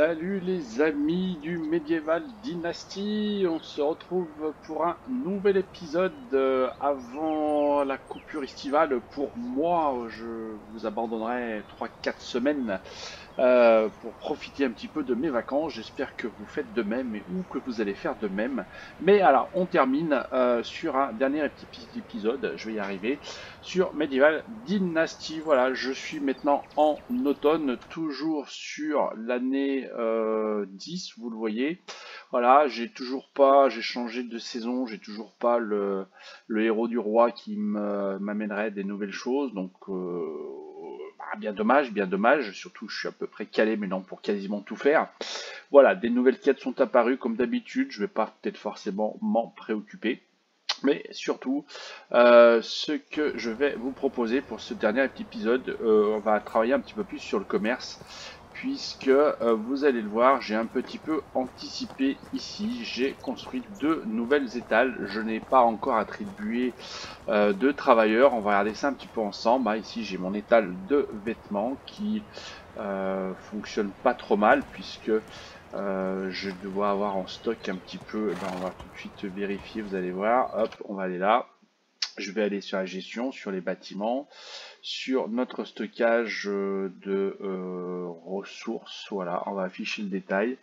Salut les amis du Medieval Dynasty, on se retrouve pour un nouvel épisode avant la coupure estivale. Pour moi, je vous abandonnerai 3-4 semaines pour profiter un petit peu de mes vacances. J'espère que vous faites de même ou que vous allez faire de même. Mais alors, on termine sur un dernier petit épisode, je vais y arriver, sur Medieval Dynasty. Voilà, je suis maintenant en automne, toujours sur l'année 10, vous le voyez. Voilà, j'ai changé de saison, j'ai toujours pas le héros du roi qui m'amènerait des nouvelles choses, donc bien dommage, surtout je suis à peu près calé maintenant pour quasiment tout faire. Voilà, des nouvelles quêtes sont apparues comme d'habitude, je vais pas peut-être forcément m'en préoccuper. Mais surtout, ce que je vais vous proposer pour ce dernier petit épisode, on va travailler un petit peu plus sur le commerce, puisque vous allez le voir, j'ai un petit peu anticipé ici. J'ai construit 2 nouvelles étals. Je n'ai pas encore attribué de travailleurs. On va regarder ça un petit peu ensemble. Ah, ici, j'ai mon étal de vêtements qui fonctionne pas trop mal, puisque je dois avoir en stock un petit peu. Eh ben, on va tout de suite vérifier, vous allez voir. Hop, on va aller là. Je vais aller sur la gestion, sur les bâtiments, sur notre stockage de ressources. Voilà, on va afficher le détail.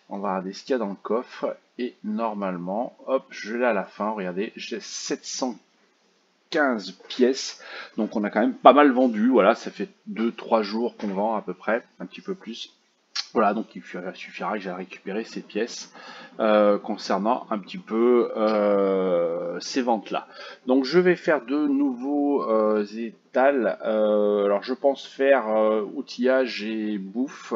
On va regarder ce qu'il y a dans le coffre. Et normalement, hop, je l'ai à la fin. Regardez, j'ai 715 pièces. Donc on a quand même pas mal vendu. Voilà, ça fait 2-3 jours qu'on vend à peu près, un petit peu plus. Voilà, donc il suffira que j'aille récupérer ces pièces concernant un petit peu ces ventes-là. Donc je vais faire de nouveaux étals. Alors je pense faire outillage et bouffe.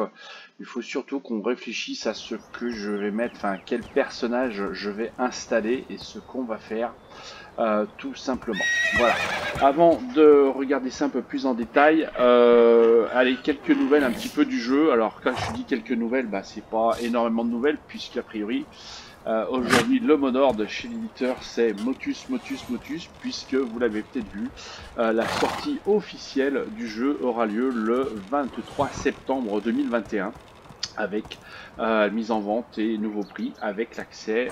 Il faut surtout qu'on réfléchisse à ce que je vais mettre, enfin quel personnage je vais installer et ce qu'on va faire. Tout simplement. Voilà. Avant de regarder ça un peu plus en détail, allez, quelques nouvelles un petit peu du jeu. Alors quand je dis quelques nouvelles, bah, c'est pas énormément de nouvelles, puisqu'a priori, aujourd'hui le mot d'ordre chez l'éditeur c'est Motus, puisque vous l'avez peut-être vu, la sortie officielle du jeu aura lieu le 23 septembre 2021. Avec mise en vente et nouveau prix, avec l'accès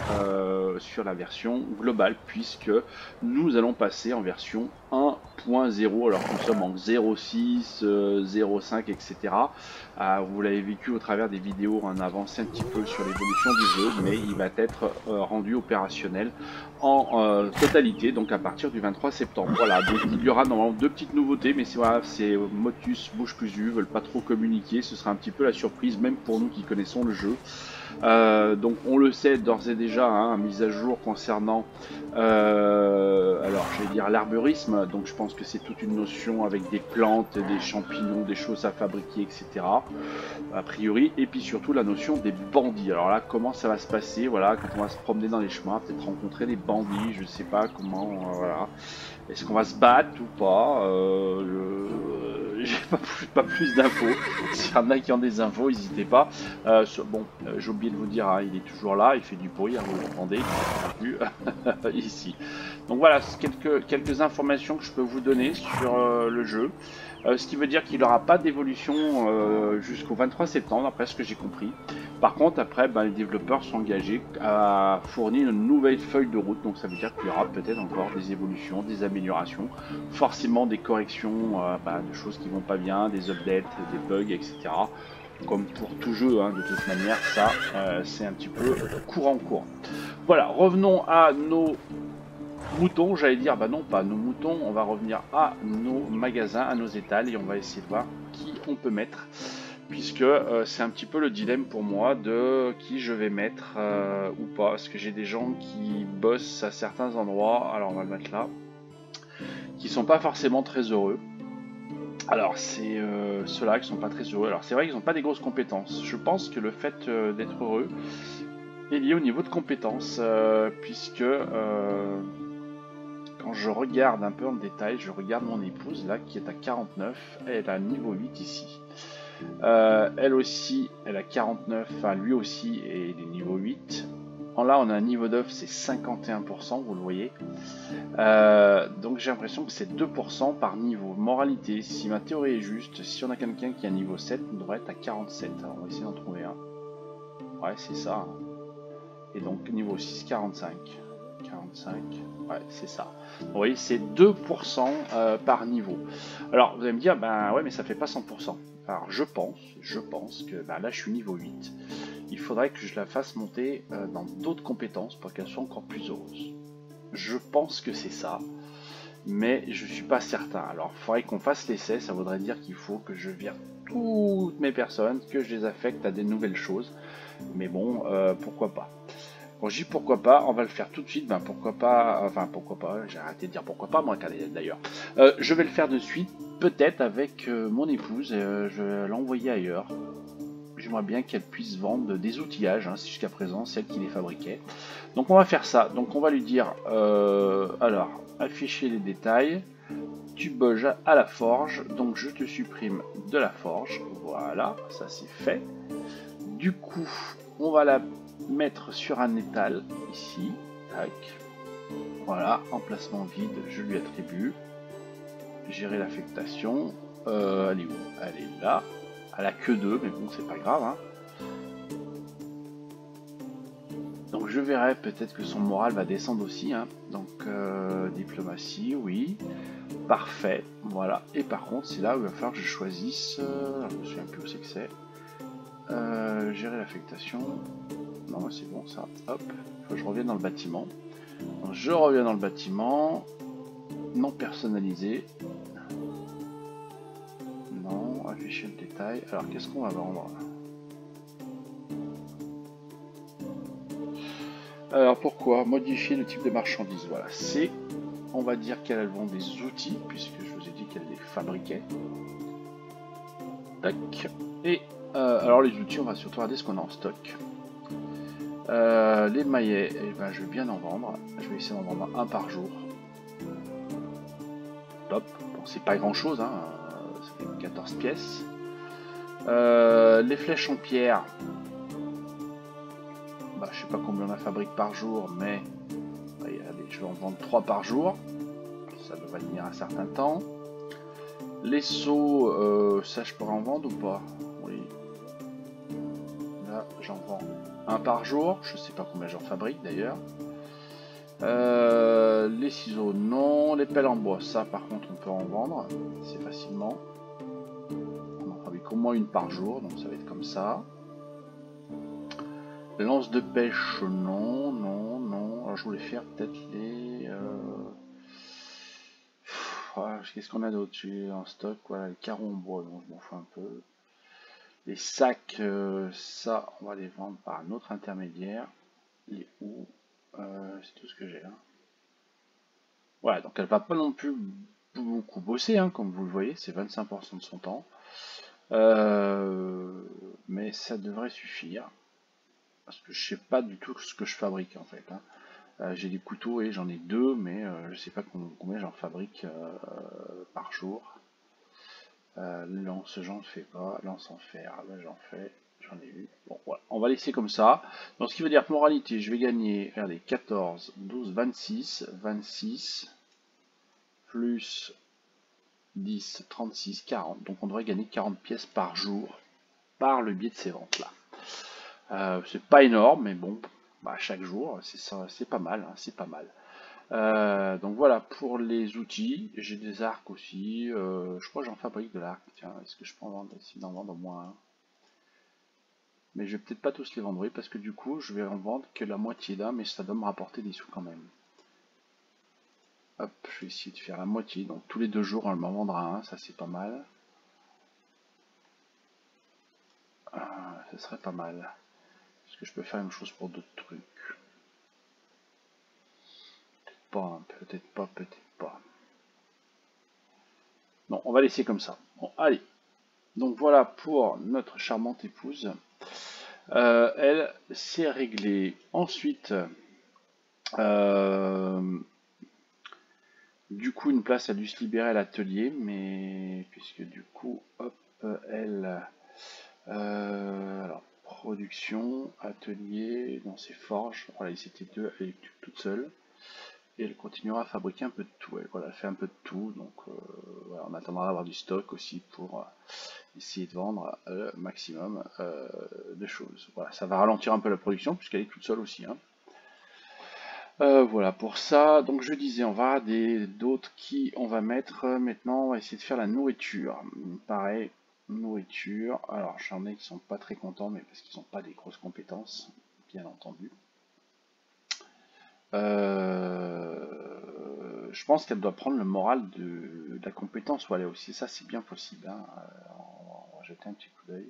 sur la version globale, puisque nous allons passer en version 1.0, alors que nous sommes en 0.6, 0.5, etc. Vous l'avez vécu au travers des vidéos, on a avancé un petit peu sur l'évolution du jeu, mais il va être rendu opérationnel en totalité, donc à partir du 23 septembre. Voilà, donc il y aura normalement 2 petites nouveautés, mais c'est Motus bouge plus U, veulent pas trop communiquer, ce sera un petit peu la surprise, même pour nous qui connaissons le jeu. Donc on le sait d'ores et déjà, hein, mise à jour concernant alors je vais dire l'arborisme, donc je pense que c'est toute une notion avec des plantes, des champignons, des choses à fabriquer, etc. A priori, et puis surtout la notion des bandits. Alors là, comment ça va se passer? Voilà, quand on va se promener dans les chemins, peut-être rencontrer des bandits, je sais pas comment, voilà. Est-ce qu'on va se battre ou pas? J'ai pas plus d'infos. S'il y en a qui ont des infos, n'hésitez pas. Bon, j'ai oublié de vous dire, hein, il est toujours là, il fait du bruit, hein, vous l'entendez, ici. Donc voilà, quelques informations que je peux vous donner sur le jeu. Ce qui veut dire qu'il n'aura pas d'évolution jusqu'au 23 septembre, après ce que j'ai compris. Par contre, après, les développeurs sont engagés à fournir une nouvelle feuille de route, donc ça veut dire qu'il y aura peut-être encore des évolutions, des améliorations, forcément des corrections de choses qui vont pas bien, des updates, des bugs, etc. Comme pour tout jeu, hein, de toute manière, ça c'est un petit peu courant. Voilà, revenons à nos moutons, j'allais dire, bah non, pas nos moutons, on va revenir à nos magasins, à nos étals, et on va essayer de voir qui on peut mettre, puisque c'est un petit peu le dilemme pour moi de qui je vais mettre ou pas, parce que j'ai des gens qui bossent à certains endroits, alors on va le mettre là, qui sont pas forcément très heureux. Alors c'est ceux-là qui sont pas très heureux, alors c'est vrai qu'ils n'ont pas des grosses compétences, je pense que le fait d'être heureux est lié au niveau de compétences, puisque quand je regarde un peu en détail, je regarde mon épouse là qui est à 49, elle a un niveau 8 ici. Elle aussi, elle a 49, enfin lui aussi et il est niveau 8. Là on a un niveau d'œuf, c'est 51%, vous le voyez. Donc j'ai l'impression que c'est 2% par niveau. Moralité, si ma théorie est juste, si on a quelqu'un qui a un niveau 7, on devrait être à 47. Alors on va essayer d'en trouver un. Ouais, c'est ça. Hein. Et donc niveau 6, 45. 45, ouais, c'est ça. Vous voyez, c'est 2% par niveau. Alors, vous allez me dire, ben ouais, mais ça fait pas 100%. Alors, je pense que ben, là, je suis niveau 8. Il faudrait que je la fasse monter dans d'autres compétences pour qu'elle soit encore plus heureuse. Je pense que c'est ça, mais je suis pas certain. Alors, il faudrait qu'on fasse l'essai, ça voudrait dire qu'il faut que je vire toutes mes personnes, que je les affecte à des nouvelles choses. Mais bon, pourquoi pas. Bon, je dis pourquoi pas, on va le faire tout de suite, ben pourquoi pas, enfin pourquoi pas, j'ai arrêté de dire pourquoi pas moi d'ailleurs. Je vais le faire de suite, peut-être avec mon épouse, je vais l'envoyer ailleurs. J'aimerais bien qu'elle puisse vendre des outillages, hein, jusqu'à présent, celle qui les fabriquait. Donc on va faire ça, donc on va lui dire, alors, afficher les détails, tu boges à la forge, donc je te supprime de la forge, voilà, ça c'est fait. Du coup, on va la mettre sur un étal ici. Tac. Voilà, emplacement vide, je lui attribue. Gérer l'affectation. Elle est où? Elle est là. Elle a que 2, mais bon, c'est pas grave. Hein. Donc je verrai peut-être que son moral va descendre aussi. Hein. Donc diplomatie, oui. Parfait. Voilà. Et par contre, c'est là où il va falloir que je choisisse. Je me souviens plus où c'est que c'est. Gérer l'affectation. Non, c'est bon ça. Hop. Faut que je revienne dans le bâtiment. Donc, je reviens dans le bâtiment. Non personnalisé. Non, afficher le détail. Alors, qu'est-ce qu'on va vendre? Alors, pourquoi modifier le type de marchandise? Voilà, c'est, on va dire qu'elle vend des outils, puisque je vous ai dit qu'elle les fabriquait. Tac. Et, alors, les outils, on va surtout regarder ce qu'on a en stock. Les maillets, eh ben, je vais bien en vendre. Je vais essayer d'en vendre un par jour. Top. Bon, c'est pas grand chose, hein. Ça fait 14 pièces. Les flèches en pierre. Bah, je sais pas combien on en fabrique par jour, mais allez, je vais en vendre 3 par jour. Ça devrait tenir un certain temps. Les seaux, ça je pourrais en vendre ou pas? Oui. Là, j'en vends un par jour. Je sais pas combien j'en fabrique d'ailleurs. Les ciseaux, non. Les pelles en bois, ça par contre on peut en vendre assez facilement. On en fabrique au moins une par jour, donc ça va être comme ça. Lance de pêche, non, non, non. Alors je voulais faire peut-être les... Qu'est-ce qu'on a d'autre en stock? Voilà, les carreaux en bois, donc je m'en fous un peu. Les sacs, ça, on va les vendre par un autre intermédiaire. Les où? C'est tout ce que j'ai. Hein. Voilà, donc elle va pas non plus beaucoup bosser, hein, comme vous le voyez, c'est 25% de son temps. Mais ça devrait suffire. Parce que je sais pas du tout ce que je fabrique en fait. Hein. J'ai des couteaux et j'en ai 2, mais je sais pas combien j'en fabrique par jour. Lance, j'en fais pas. Lance en fer, là j'en fais. J'en ai eu. Bon, voilà. On va laisser comme ça. Donc, ce qui veut dire que moralité, je vais gagner, regardez, 14, 12, 26, 26, plus 10, 36, 40. Donc, on devrait gagner 40 pièces par jour par le biais de ces ventes-là. C'est pas énorme, mais bon, bah, chaque jour, c'est pas mal. Hein, c'est pas mal. Donc voilà pour les outils. J'ai des arcs aussi. Je crois que j'en fabrique de l'arc. Tiens, est-ce que je peux en vendre? Essayer d'en vendre au moins un. Mais je vais peut-être pas tous les vendre, oui, parce que du coup, je vais en vendre que la moitié d'un, mais ça doit me rapporter des sous quand même. Hop, je vais essayer de faire la moitié. Donc tous les 2 jours, on m'en vendra un, ça c'est pas mal. Ça serait pas mal. Est-ce que je peux faire une chose pour d'autres trucs? Peut-être pas, hein, peut-être pas, peut-être pas. Non, on va laisser comme ça. Bon, allez. Donc voilà pour notre charmante épouse. Elle, c'est réglé. Ensuite, du coup, une place a dû se libérer à l'atelier, mais puisque du coup, hop, elle... alors, production, atelier, dans ses forges. Voilà, ils étaient 2, elle est toute seule. Et elle continuera à fabriquer un peu de tout. Voilà, elle fait un peu de tout, donc voilà, on attendra d'avoir du stock aussi pour essayer de vendre le maximum de choses. Voilà, ça va ralentir un peu la production puisqu'elle est toute seule aussi, hein. Voilà pour ça. Donc je disais, on va des d'autres qui on va mettre maintenant. On va essayer de faire la nourriture. Pareil, nourriture. Alors j'en ai qui sont pas très contents, mais parce qu'ils n'ont pas des grosses compétences, bien entendu. Je pense qu'elle doit prendre le moral de la compétence où elle est aussi. Ça, c'est bien possible, hein. On va jeter un petit coup d'œil.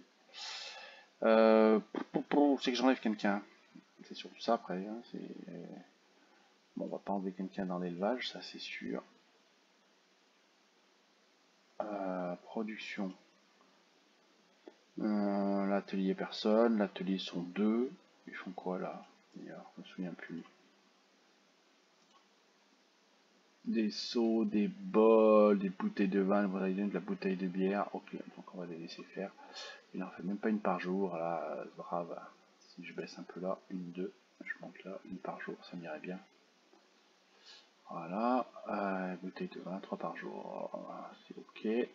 C'est que j'enlève quelqu'un. C'est surtout ça après, hein. Bon, on va pas enlever quelqu'un dans l'élevage, ça c'est sûr. Production. L'atelier personne. L'atelier sont deux. Ils font quoi là? D'ailleurs, je me souviens plus. Des seaux, des bols, des bouteilles de vin, de la bouteille de bière. Ok, donc on va les laisser faire. Il en fait même pas une par jour, là, brave. Si je baisse un peu là, une, deux, je monte là, une par jour, ça m'irait bien. Voilà, bouteille de vin, 3 par jour, c'est ok.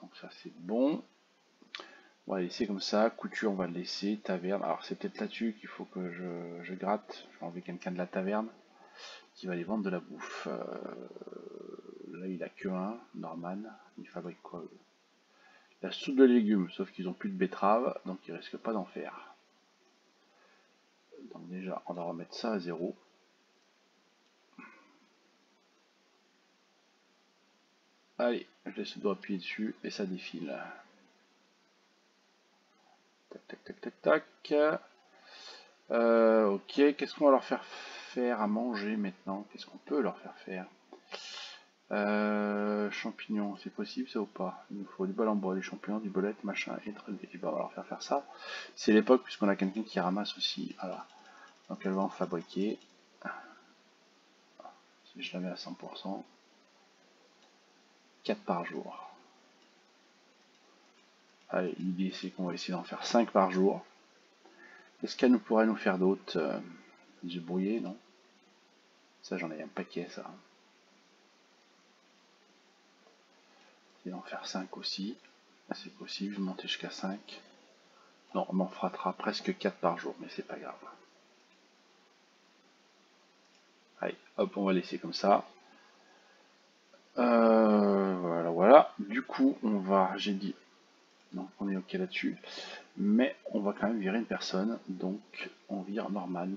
Donc ça c'est bon. On va laisser comme ça, couture on va le laisser, taverne. Alors c'est peut-être là-dessus qu'il faut que je gratte. Je vais enlever quelqu'un de la taverne qui va aller vendre de la bouffe. Là il a que un, Norman. Il fabrique quoi? La soupe de légumes, sauf qu'ils ont plus de betterave, donc ils risquent pas d'en faire. Donc déjà, on va remettre ça à 0. Allez, je laisse le doigt appuyer dessus et ça défile. Tac, tac, tac, tac, tac. Ok, qu'est-ce qu'on va leur faire faire à manger maintenant? Qu'est-ce qu'on peut leur faire faire? Champignons, c'est possible ça ou pas? Il nous faut du bol en bois, des champignons, du bolette, machin, et on va leur faire ça. C'est l'époque puisqu'on a quelqu'un qui ramasse aussi. Voilà. Donc elle va en fabriquer. Si je la mets à 100%, 4 par jour. Allez, l'idée c'est qu'on va essayer d'en faire 5 par jour. Qu'est-ce qu'elle pourrait nous faire d'autre? Du brouillé, non? Ça j'en ai un paquet ça. Et d'en faire 5 aussi. C'est possible, monter jusqu'à 5. Non, on en fera presque 4 par jour, mais c'est pas grave. Allez, hop, on va laisser comme ça. Voilà, voilà. Du coup, on va, j'ai dit, donc on est ok là-dessus. Mais on va quand même virer une personne, donc on vire Norman.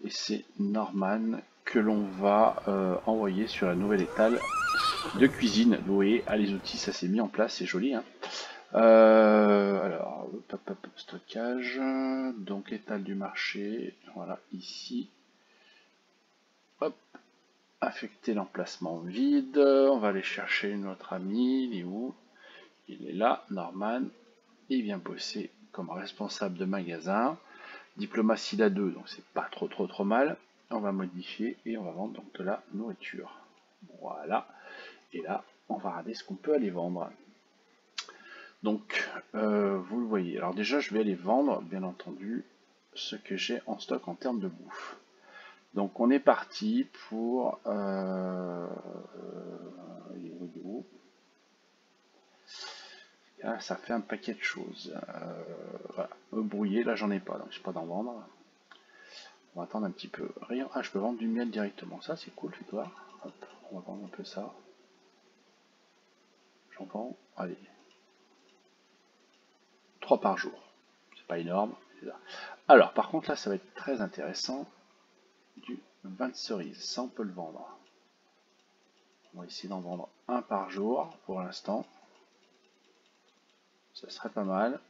Et c'est Norman que l'on va envoyer sur la nouvelle étale de cuisine. Vous voyez, les outils, ça s'est mis en place, c'est joli, hein. Alors, stockage, donc étale du marché, voilà, ici. Hop, affecter l'emplacement vide, on va aller chercher notre ami, il est où? Il est là, Norman, il vient bosser comme responsable de magasin. Diplomatie là 2, donc c'est pas trop mal. On va modifier et on va vendre donc de la nourriture. Voilà, et là, on va regarder ce qu'on peut aller vendre. Donc, vous le voyez. Alors déjà, je vais aller vendre, bien entendu, ce que j'ai en stock en termes de bouffe. Donc, on est parti pour... ça fait un paquet de choses. Voilà. Brouillé, là, j'en ai pas, donc je ne peux pas d'en vendre. On va attendre un petit peu. Rien. Ah, je peux vendre du miel directement. Ça, c'est cool, fais voir. Hop, on va vendre un peu ça. J'en vends. Allez. 3 par jour. C'est pas énorme. Alors, par contre, là, ça va être très intéressant. Du vin de cerise. Ça, on peut le vendre. On va essayer d'en vendre un par jour pour l'instant. Ça serait pas mal.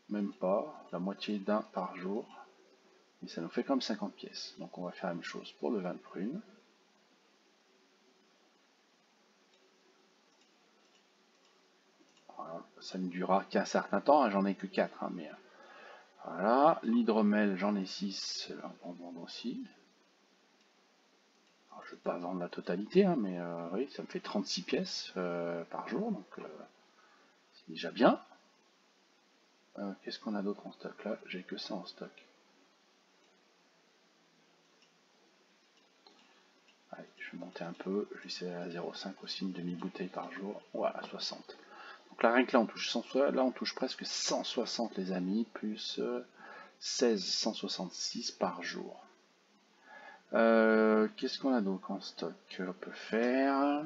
Même pas. La moitié d'un par jour. Et ça nous fait comme 50 pièces. Donc, on va faire la même chose pour le vin de prune. Voilà. Ça ne durera qu'un certain temps. Hein. J'en ai que 4. Hein, mais voilà. L'hydromel, j'en ai 6. On va vendre aussi. Alors, je ne vais pas vendre la totalité, hein, mais oui, ça me fait 36 pièces par jour. Donc, c'est déjà bien. Qu'est-ce qu'on a d'autre en stock là? J'ai que ça en stock. vais monter un peu, je vais essayer à 0,5 aussi, une demi-bouteille par jour, voilà, 60. Donc là, rien que là, on touche 160, là, on touche presque 160, les amis, plus 16, 166 par jour. Qu'est-ce qu'on a donc en stock? On peut faire...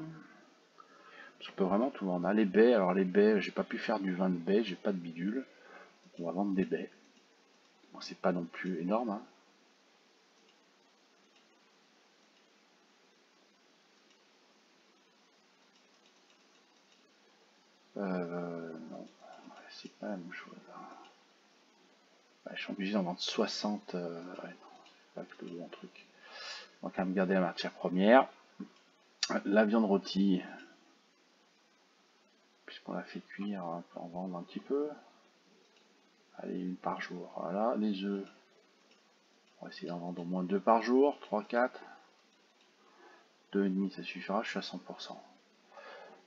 On peut vraiment tout vendre. Les baies, alors les baies, j'ai pas pu faire du vin de baie, j'ai pas de bidule. On va vendre des baies. Bon, c'est pas non plus énorme, hein. Non, c'est pas la même chose. Je suis obligé d'en vendre 60. Ouais, non, c'est pas le bon truc. On va quand même garder la matière première. La viande rôtie, puisqu'on l'a fait cuire, on peut en vendre un petit peu. Allez, une par jour. Voilà, les œufs. On va essayer d'en vendre au moins 2 par jour. 3, 4. 2,5 ça suffira, je suis à 100%.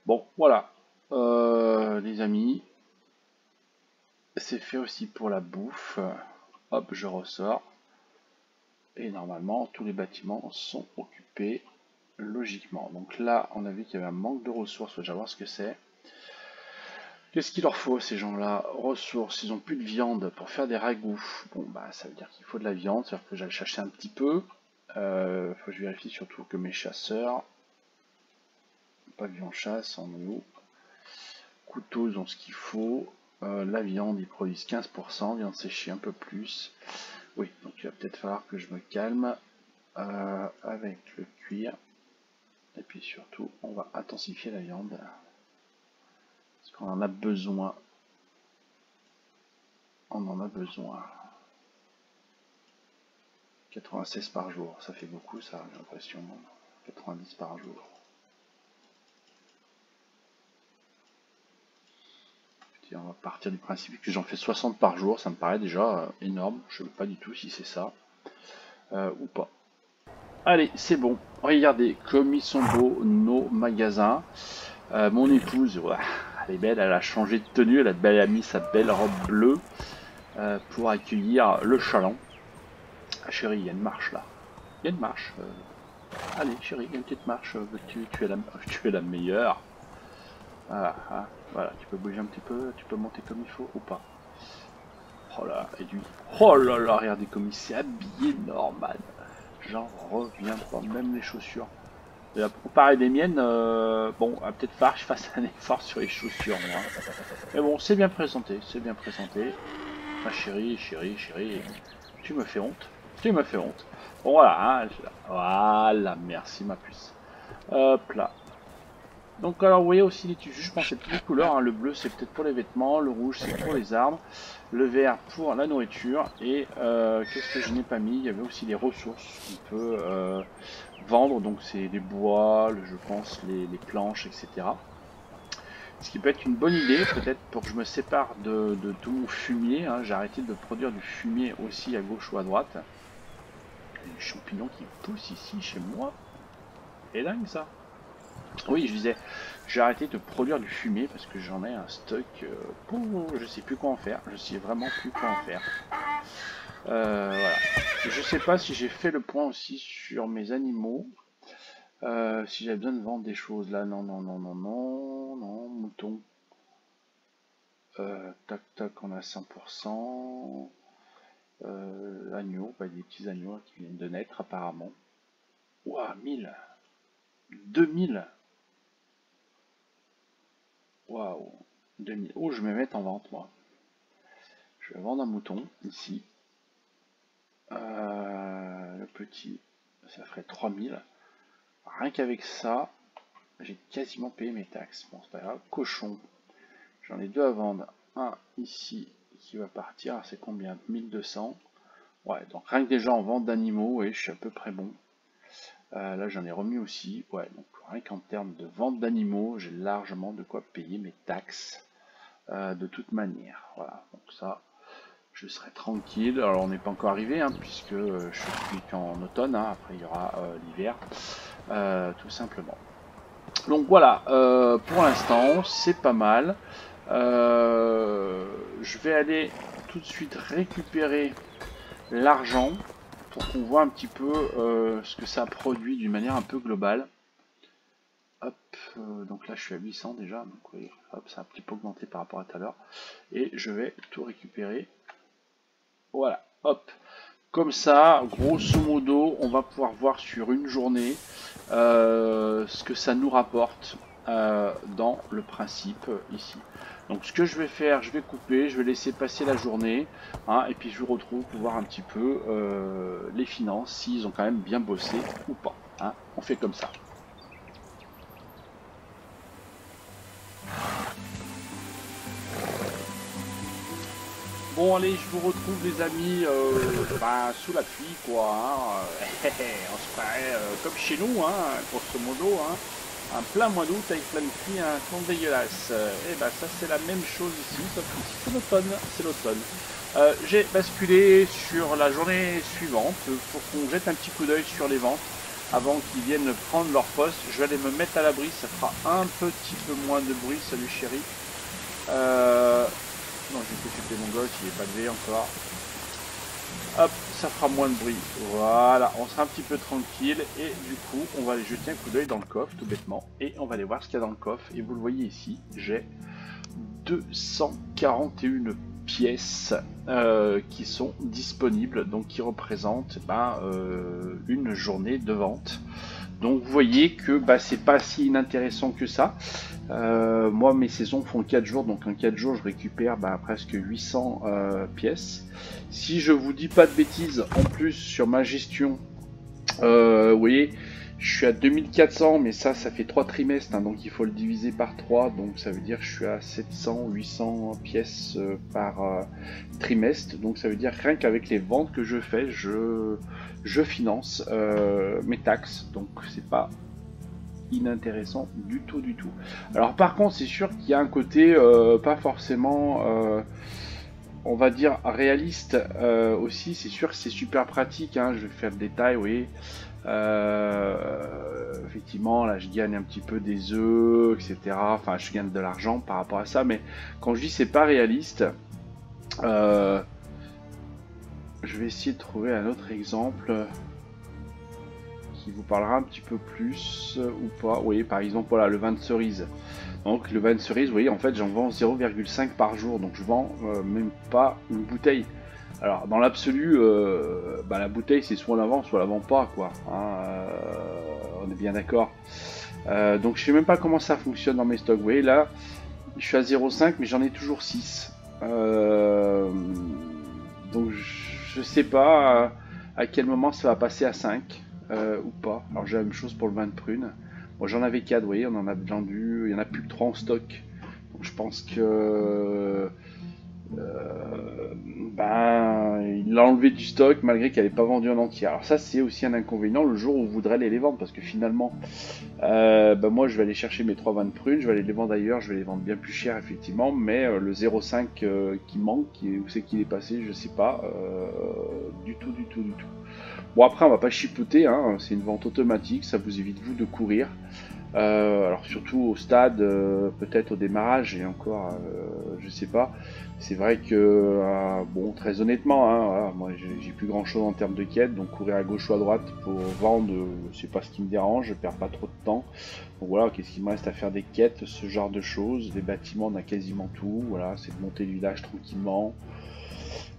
Bon, voilà. Les amis. C'est fait aussi pour la bouffe. Hop, je ressors. Et normalement, tous les bâtiments sont occupés logiquement. Donc là, on a vu qu'il y avait un manque de ressources. Je vais voir ce que c'est. Qu'est-ce qu'il leur faut, ces gens-là? Ressources, ils n'ont plus de viande pour faire des ragoûts. Bon, bah, ça veut dire qu'il faut de la viande. C'est-à-dire que j'allais chercher un petit peu. Faut que je vérifie surtout que mes chasseurs... Pavillon chasse, on est où? Couteaux, ils ont ce qu'il faut. La viande, ils produisent 15%. Viande séchée, un peu plus. Oui, donc il va peut-être falloir que je me calme avec le cuir. Et puis surtout, on va intensifier la viande. Parce qu'on en a besoin. On en a besoin. 96 par jour, ça fait beaucoup ça, j'ai l'impression. 90 par jour. Et on va partir du principe que j'en fais 60 par jour, ça me paraît déjà énorme. Je ne sais pas du tout si c'est ça ou pas. Allez, c'est bon. Regardez comme ils sont beaux nos magasins. Mon épouse, ouais, elle est belle, elle a changé de tenue, elle a mis sa belle robe bleue pour accueillir le chaland. Ah, chérie, il y a une marche là. Il y a une marche. Allez, chérie, il y a une petite marche. Tu es la meilleure. Ah, ah, voilà, tu peux bouger un petit peu, tu peux monter comme il faut ou pas. Oh là, et lui. Oh là là, regardez comme il s'est habillé normal. J'en reviens pas, même les chaussures. Et là, comparé des miennes, bon, peut-être falloir que je fasse un effort sur les chaussures, moi. Mais bon, c'est bien présenté, c'est bien présenté. Ma chérie, chérie, chérie, tu me fais honte. Tu me fais honte. Bon, voilà, hein, voilà, merci ma puce. Hop là. Donc alors vous voyez aussi les tissus, je pense que c'est toutes les couleurs, hein. Le bleu c'est peut-être pour les vêtements, le rouge c'est pour les armes, le vert pour la nourriture, et qu'est-ce que je n'ai pas mis, il y avait aussi les ressources qu'on peut vendre, donc c'est les bois, je pense les planches, etc. Ce qui peut être une bonne idée, peut-être pour que je me sépare de tout mon fumier, hein. J'ai arrêté de produire du fumier aussi à gauche ou à droite. Il y a des champignons qui poussent ici chez moi, c'est dingue ça. Oui, je disais, j'ai arrêté de produire du fumier parce que j'en ai un stock pour je sais plus quoi en faire. Je sais vraiment plus quoi en faire. Voilà. Je sais pas si j'ai fait le point aussi sur mes animaux. Si j'avais besoin de vendre des choses là, non, non, non, non, non, non, mouton. Tac, tac, on a 100%. Agneaux, bah, des petits agneaux qui viennent de naître apparemment. Ouah, 1000, 2000. Waouh, 2000. Oh, je vais me mettre en vente, moi. Je vais vendre un mouton, ici. Le petit, ça ferait 3000. Rien qu'avec ça, j'ai quasiment payé mes taxes. Bon, c'est pas grave. Cochon, j'en ai 2 à vendre. Un ici, qui va partir. C'est combien? 1200. Ouais, donc rien que déjà en vente d'animaux, ouais, je suis à peu près bon. Là, j'en ai remis aussi. Ouais, donc rien qu'en termes de vente d'animaux, j'ai largement de quoi payer mes taxes. De toute manière, voilà, donc ça, je serai tranquille. Alors on n'est pas encore arrivé, hein, puisque je suis qu'en automne, hein. Après il y aura l'hiver, tout simplement. Donc voilà, pour l'instant c'est pas mal. Je vais aller tout de suite récupérer l'argent pour qu'on voit un petit peu ce que ça produit d'une manière un peu globale. donc là je suis à 800 déjà, donc oui, hop, ça a un petit peu augmenté par rapport à tout à l'heure. Et je vais tout récupérer. Voilà, hop. Comme ça, grosso modo, on va pouvoir voir sur une journée ce que ça nous rapporte dans le principe ici. Donc ce que je vais faire, je vais couper, je vais laisser passer la journée, hein, et puis je vous retrouve pour voir un petit peu les finances, s'ils ont quand même bien bossé ou pas. Hein. On fait comme ça. Bon allez, je vous retrouve les amis sous la pluie quoi. Hein. On se paraît comme chez nous, hein, grosso modo. Hein. Un plein mois d'août avec plein de pluie, un temps dégueulasse. Et bah ça c'est la même chose ici, sauf que c'est l'automne, c'est l'automne. J'ai basculé sur la journée suivante pour qu'on jette un petit coup d'œil sur les ventes avant qu'ils viennent prendre leur poste. Je vais aller me mettre à l'abri, ça fera un petit peu moins de bruit. Salut chérie. Non, je vais s'occuper de mon gosse, il n'est pas levé encore. Hop, ça fera moins de bruit. Voilà, on sera un petit peu tranquille. Et du coup, on va aller jeter un coup d'œil dans le coffre, tout bêtement. Et on va aller voir ce qu'il y a dans le coffre. Et vous le voyez ici, j'ai 241 pièces qui sont disponibles. Donc qui représentent une journée de vente. Donc vous voyez que c'est pas si inintéressant que ça. Moi mes saisons font 4 jours, donc en 4 jours je récupère presque 800 pièces. Si je vous dis pas de bêtises, en plus sur ma gestion, vous voyez, je suis à 2400, mais ça fait 3 trimestres, hein, donc il faut le diviser par 3, donc ça veut dire que je suis à 700, 800 pièces par trimestre, donc ça veut dire rien qu'avec les ventes que je fais, je finance mes taxes, donc c'est pas inintéressant du tout. Alors par contre c'est sûr qu'il y a un côté pas forcément on va dire réaliste aussi. C'est sûr que c'est super pratique, hein. Je vais faire le détail, oui. Effectivement là je gagne un petit peu des œufs, etc. Enfin je gagne de l'argent par rapport à ça, mais quand je dis c'est pas réaliste, je vais essayer de trouver un autre exemple qui vous parlera un petit peu plus ou pas. Oui, par exemple, voilà, le vin de cerise. Donc le vin de cerise, vous voyez, en fait, j'en vends 0,5 par jour, donc je vends même pas une bouteille. Alors, dans l'absolu, la bouteille, c'est soit on la vend, soit on la vend pas, quoi. Hein, on est bien d'accord. Donc, je sais même pas comment ça fonctionne dans mes stocks. Vous voyez, là, je suis à 0,5, mais j'en ai toujours 6. Donc, je sais pas à quel moment ça va passer à 5. Ou pas. Alors j'ai la même chose pour le vin de prune. Moi j'en avais 4, vous voyez, on en a vendu, il y en a plus que 3 en stock. Donc je pense que il l'a enlevé du stock malgré qu'elle n'est pas vendue en entier. Alors ça c'est aussi un inconvénient le jour où vous voudrez aller les vendre, parce que finalement moi je vais aller chercher mes 3 vins de prune, je vais aller les vendre ailleurs, je vais les vendre bien plus cher effectivement, mais le 0,5 qui manque, où c'est qu'il est passé, je sais pas du tout. Bon après on va pas chipoter, hein, c'est une vente automatique, ça vous évite vous de courir. Alors surtout au stade, peut-être au démarrage, et encore je sais pas. C'est vrai que bon, très honnêtement, hein, voilà, moi j'ai plus grand chose en termes de quête, donc courir à gauche ou à droite pour vendre, c'est pas ce qui me dérange, je perds pas trop de temps. Donc voilà, qu'est-ce qu'il me reste à faire? Des quêtes, ce genre de choses. Des bâtiments, on a quasiment tout, voilà, c'est de monter le village tranquillement.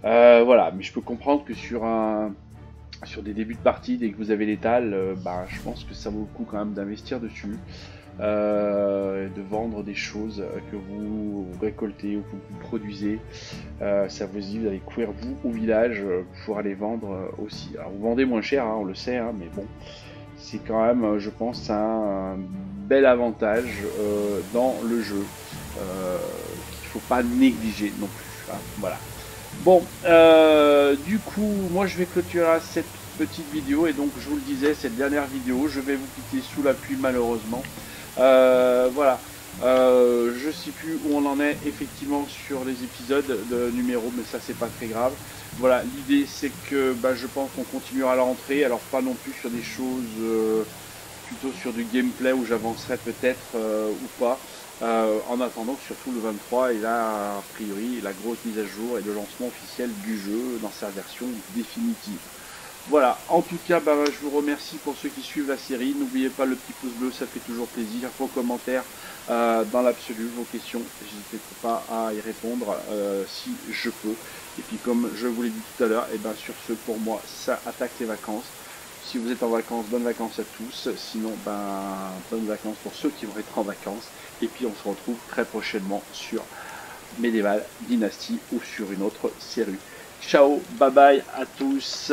Voilà, mais je peux comprendre que sur des débuts de partie, dès que vous avez l'étal, je pense que ça vaut le coup quand même d'investir dessus, de vendre des choses que vous récoltez ou que vous produisez. Ça vous dit, vous allez courir vous au village pour aller vendre aussi. Alors vous vendez moins cher, hein, on le sait, hein, mais bon, c'est quand même, je pense, un bel avantage dans le jeu qu'il faut pas négliger non plus. Hein, voilà. Bon, du coup, moi je vais clôturer cette petite vidéo, et donc je vous le disais, cette dernière vidéo, je vais vous quitter sous la pluie malheureusement. Voilà, je sais plus où on en est effectivement sur les épisodes de numéros, mais ça c'est pas très grave. Voilà, l'idée c'est que je pense qu'on continuera à la rentrée, alors pas non plus sur des choses, plutôt sur du gameplay où j'avancerai peut-être ou pas. En attendant surtout le 23 et là a priori la grosse mise à jour et le lancement officiel du jeu dans sa version définitive. Voilà, en tout cas, bah, je vous remercie pour ceux qui suivent la série. N'oubliez pas le petit pouce bleu, ça fait toujours plaisir. Vos commentaires, dans l'absolu, vos questions, n'hésitez pas à y répondre si je peux. Et puis comme je vous l'ai dit tout à l'heure, et ben sur ce, pour moi, ça attaque les vacances. Si vous êtes en vacances, bonnes vacances à tous. Sinon, ben, bonnes vacances pour ceux qui vont être en vacances. Et puis on se retrouve très prochainement sur Medieval Dynasty ou sur une autre série. Ciao, bye bye à tous.